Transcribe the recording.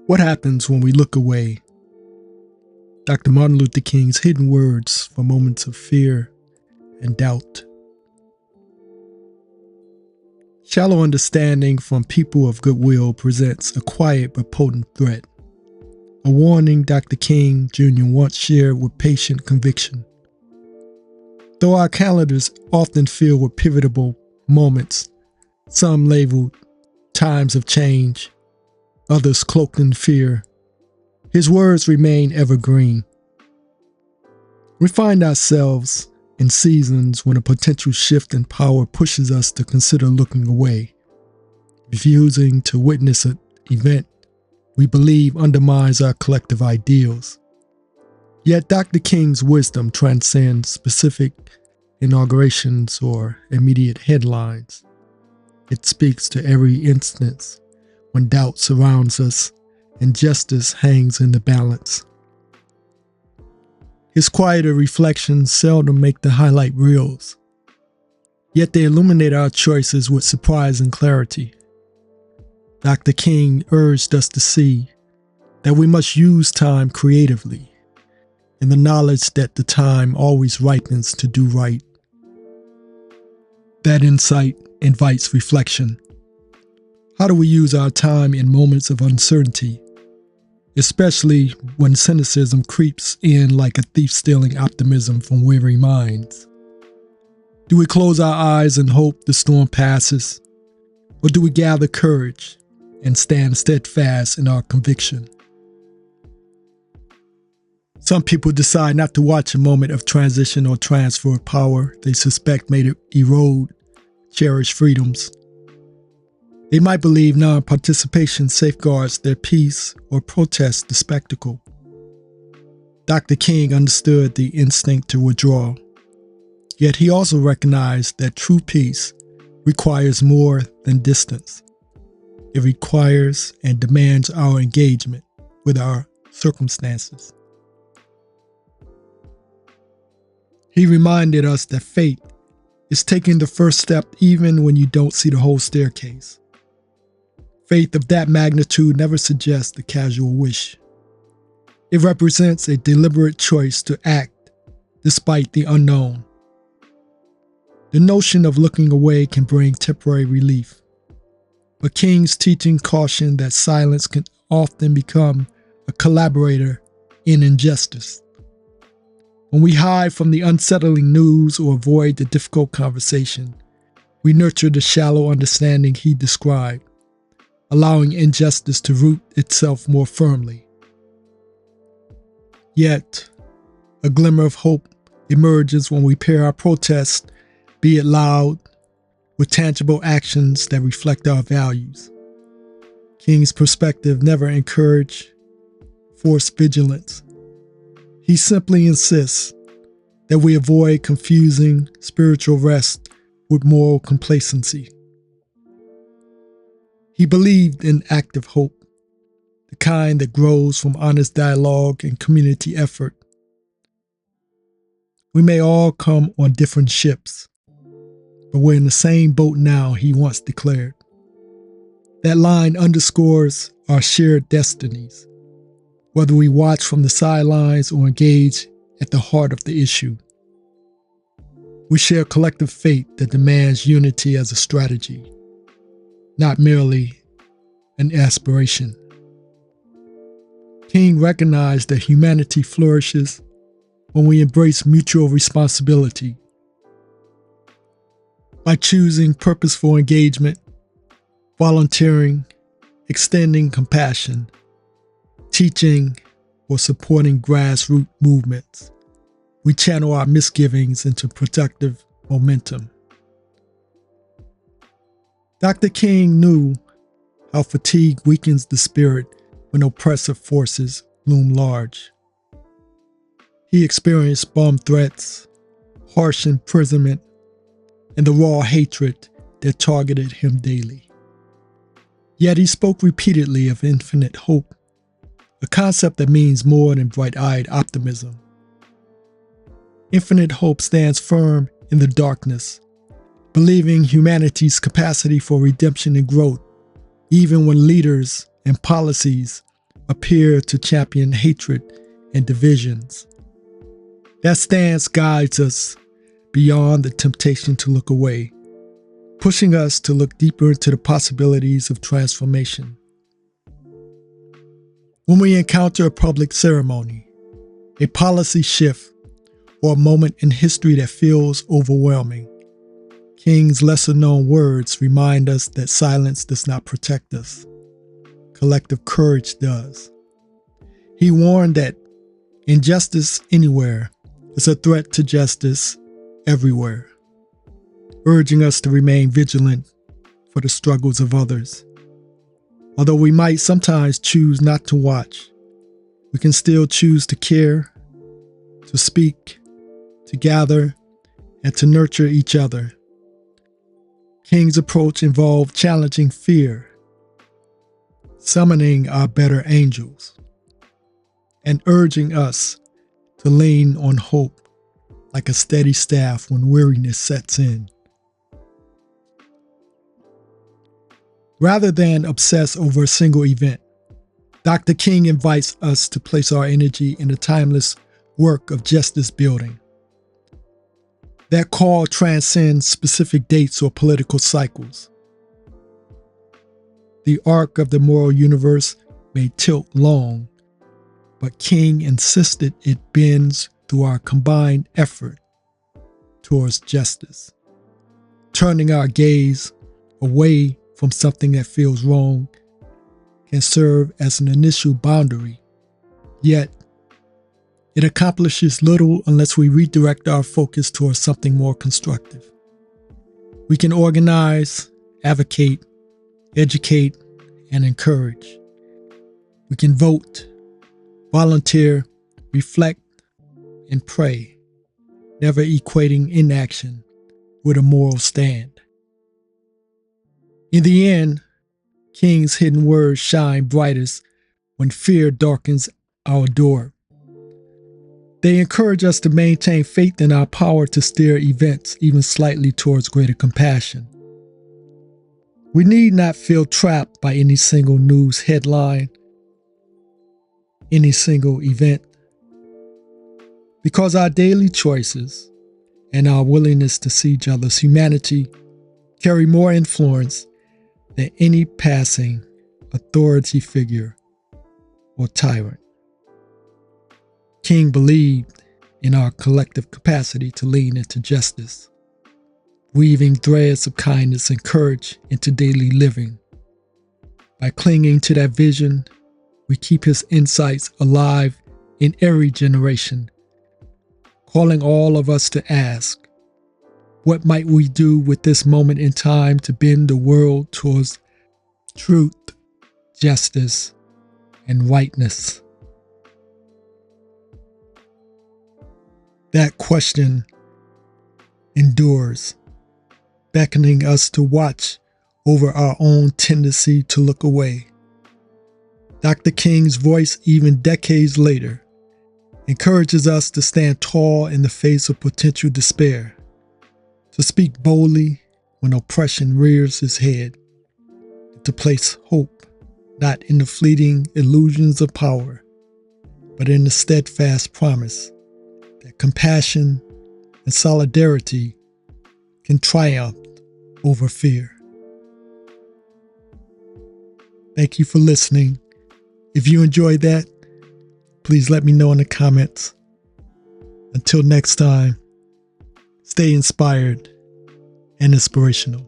What happens when we look away? Dr. Martin Luther King's hidden words for moments of fear and doubt. Shallow understanding from people of goodwill presents a quiet but potent threat. A warning Dr. King Jr. once shared with patient conviction. Though our calendars often fill with pivotal moments, some labeled times of change, others cloaked in fear, his words remain evergreen. We find ourselves in seasons when a potential shift in power pushes us to consider looking away, refusing to witness an event we believe undermines our collective ideals. Yet Dr. King's wisdom transcends specific inaugurations or immediate headlines. It speaks to every instance when doubt surrounds us and justice hangs in the balance. His quieter reflections seldom make the highlight reels, yet they illuminate our choices with surprising clarity. Dr. King urged us to see that we must use time creatively, in the knowledge that the time always ripens to do right. That insight invites reflection. How do we use our time in moments of uncertainty, especially when cynicism creeps in like a thief stealing optimism from weary minds? Do we close our eyes and hope the storm passes? Or do we gather courage and stand steadfast in our conviction? Some people decide not to watch a moment of transition or transfer of power they suspect may erode cherished freedoms. They might believe non-participation safeguards their peace or protest the spectacle. Dr. King understood the instinct to withdraw, yet he also recognized that true peace requires more than distance. It requires and demands our engagement with our circumstances. He reminded us that faith is taking the first step even when you don't see the whole staircase. Faith of that magnitude never suggests a casual wish. It represents a deliberate choice to act despite the unknown. The notion of looking away can bring temporary relief, but King's teaching cautioned that silence can often become a collaborator in injustice. When we hide from the unsettling news or avoid the difficult conversation, we nurture the shallow understanding he described, allowing injustice to root itself more firmly. Yet, a glimmer of hope emerges when we pair our protest, be it loud, with tangible actions that reflect our values. King's perspective never encouraged forced vigilance. He simply insists that we avoid confusing spiritual rest with moral complacency. He believed in active hope, the kind that grows from honest dialogue and community effort. We may all come on different ships, but we're in the same boat now, he once declared. That line underscores our shared destinies, whether we watch from the sidelines or engage at the heart of the issue. We share collective fate that demands unity as a strategy, not merely an aspiration. King recognized that humanity flourishes when we embrace mutual responsibility. By choosing purposeful engagement, volunteering, extending compassion, teaching, or supporting grassroots movements, we channel our misgivings into productive momentum. Dr. King knew how fatigue weakens the spirit when oppressive forces loom large. He experienced bomb threats, harsh imprisonment, and the raw hatred that targeted him daily. Yet he spoke repeatedly of infinite hope, a concept that means more than bright-eyed optimism. Infinite hope stands firm in the darkness, believing humanity's capacity for redemption and growth, even when leaders and policies appear to champion hatred and divisions. That stance guides us beyond the temptation to look away, pushing us to look deeper into the possibilities of transformation. When we encounter a public ceremony, a policy shift, or a moment in history that feels overwhelming, King's lesser-known words remind us that silence does not protect us. Collective courage does. He warned that injustice anywhere is a threat to justice everywhere, urging us to remain vigilant for the struggles of others. Although we might sometimes choose not to watch, we can still choose to care, to speak, to gather, and to nurture each other. King's approach involved challenging fear, summoning our better angels, and urging us to lean on hope like a steady staff when weariness sets in. Rather than obsess over a single event, Dr. King invites us to place our energy in the timeless work of justice building. That call transcends specific dates or political cycles. The arc of the moral universe may tilt long, but King insisted it bends through our combined effort towards justice, turning our gaze away from something that feels wrong can serve as an initial boundary, yet it accomplishes little unless we redirect our focus towards something more constructive. We can organize, advocate, educate, and encourage. We can vote, volunteer, reflect, and pray, never equating inaction with a moral stand. In the end, King's hidden words shine brightest when fear darkens our door. They encourage us to maintain faith in our power to steer events even slightly towards greater compassion. We need not feel trapped by any single news headline, any single event, because our daily choices and our willingness to see each other's humanity carry more influence than any passing authority figure or tyrant. King believed in our collective capacity to lean into justice, weaving threads of kindness and courage into daily living. By clinging to that vision, we keep his insights alive in every generation, calling all of us to ask, what might we do with this moment in time to bend the world towards truth, justice, and rightness? That question endures, beckoning us to watch over our own tendency to look away. Dr. King's voice, even decades later, encourages us to stand tall in the face of potential despair, to speak boldly when oppression rears its head, and to place hope not in the fleeting illusions of power, but in the steadfast promise that compassion and solidarity can triumph over fear. Thank you for listening. If you enjoyed that, please let me know in the comments. Until next time, stay inspired and inspirational.